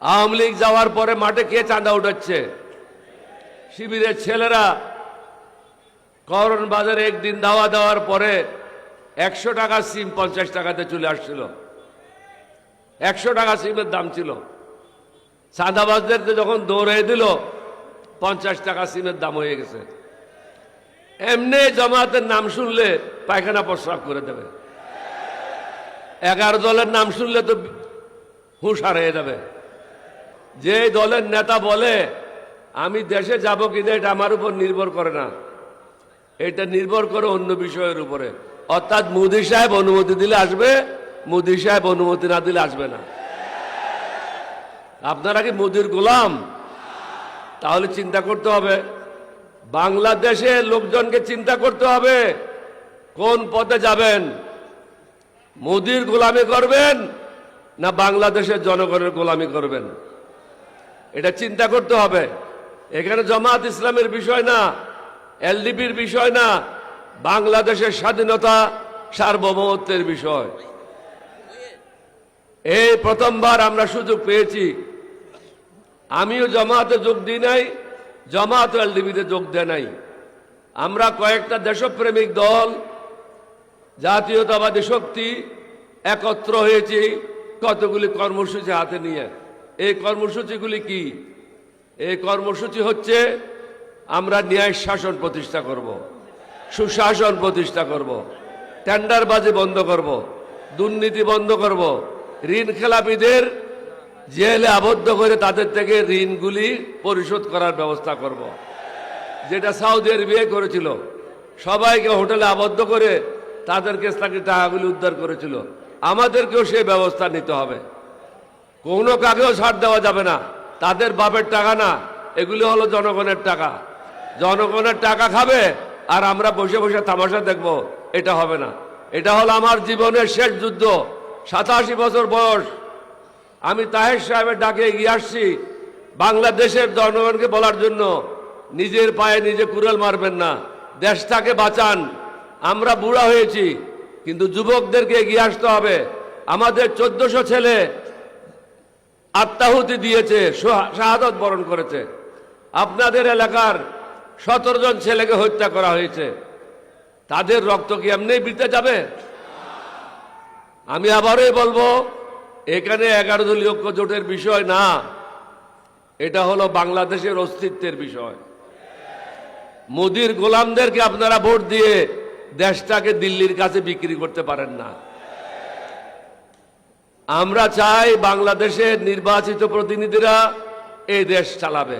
আওয়ামী লীগ যাওয়ার পরে মাঠে কে চাঁদা উঠাচ্ছে? শিবিরের ছেলেরা। করণ বাজারে একদিন দাওয়া দেওয়ার পরে 100 টাকা সিম 50 টাকাতে চলে আসছিল। 100 টাকা সিমের দাম ছিল। চাঁদাবাজদের যখন দৌড়ে দিল 50 টাকা সিমের দাম হয়ে গেছে। এমনি জামাতের নাম শুনলে পায়খানা প্রস্রাব করে দেবে। 11 দলের নাম শুনলে তো হুঁশ হারিয়ে যাবে। যে দলের নেতা বলে আমি দেশে যাব কিনা এটা আমার উপর নির্ভর করে না, এটা নির্ভর করে অন্য বিষয়ের উপরে। অর্থাৎ মোদি সাহেব অনুমতি দিলে আসবে, মোদি সাহেব অনুমতি না দিলে আসবে না। আপনারা কি মোদির গোলাম? তাহলে চিন্তা করতে হবে, বাংলাদেশের লোকজনকে চিন্তা করতে হবে কোন পথে যাবেন। মোদির গোলামি করবেন না বাংলাদেশের জনগণের গোলামি করবেন, এটা চিন্তা করতে হবে। এখানে জামাত ইসলামের বিষয় না, এলডিপির বিষয় না, বাংলাদেশের স্বাধীনতা সার্বভৌমত্বের বিষয়। এই প্রথমবার আমরা সুযোগ পেয়েছি। আমিও জামাতে যোগ দিই নাই, জামাত এলডিপিতে যোগ দেয় নাই। আমরা কয়েকটা দেশপ্রেমিক দল, জাতীয়তাবাদী শক্তি একত্র হয়েছি কতগুলি কর্মসূচি হাতে নিয়ে। এই কর্মসূচিগুলি কি? এই কর্মসূচি হচ্ছে আমরা ন্যায় শাসন প্রতিষ্ঠা করব, সুশাসন প্রতিষ্ঠা করব, টেন্ডারবাজি বন্ধ করব, দুর্নীতি বন্ধ করব, ঋণ খেলাপিদের জেলে আবদ্ধ করে তাদের থেকে ঋণগুলি পরিশোধ করার ব্যবস্থা করব। যেটা সৌদি আরবে করেছিল, সবাইকে হোটেলে আবদ্ধ করে তাদের কাছ থেকে টাকাগুলি উদ্ধার করেছিল। আমাদেরকেও সেই ব্যবস্থা নিতে হবে। কোনো কাকেও ছাড় দেওয়া যাবে না। তাদের বাপের টাকা না, এগুলি হলো জনগণের টাকা। জনগণের টাকা খাবে আর আমরা বসে বসে তামাশা দেখব, এটা হবে না। এটা হলো আমার জীবনের শেষ যুদ্ধ। 87 বছর বয়স। আমি তাহের সাহেবের ডাকে এগিয়ে আসছি বাংলাদেশের জনগণকে বলার জন্য, নিজের পায়ে নিজে কুড়াল মারবেন না, দেশটাকে বাঁচান। আমরা বুড়া হয়েছি, কিন্তু যুবকদেরকে এগিয়ে আসতে হবে। আমাদের 1400 ছেলে আত্মাহুতি দিয়েছে, শাহাদত বরণ করেছে। আপনাদের এলাকার 17 জন ছেলেকে হত্যা করা হয়েছে। তাদের রক্ত কি এমনি বৃথা যাবে? আমি আবারই বলবো, এখানে 11 দলীয় ঐক্য জোটের বিষয় না, এটা হলো বাংলাদেশের অস্তিত্বের বিষয়। মোদির গোলামদেরকে আপনারা ভোট দিয়ে দেশটাকে দিল্লির কাছে বিক্রি করতে পারেন না। আমরা চাই বাংলাদেশের নির্বাচিত প্রতিনিধিরা এই দেশ চালাবে।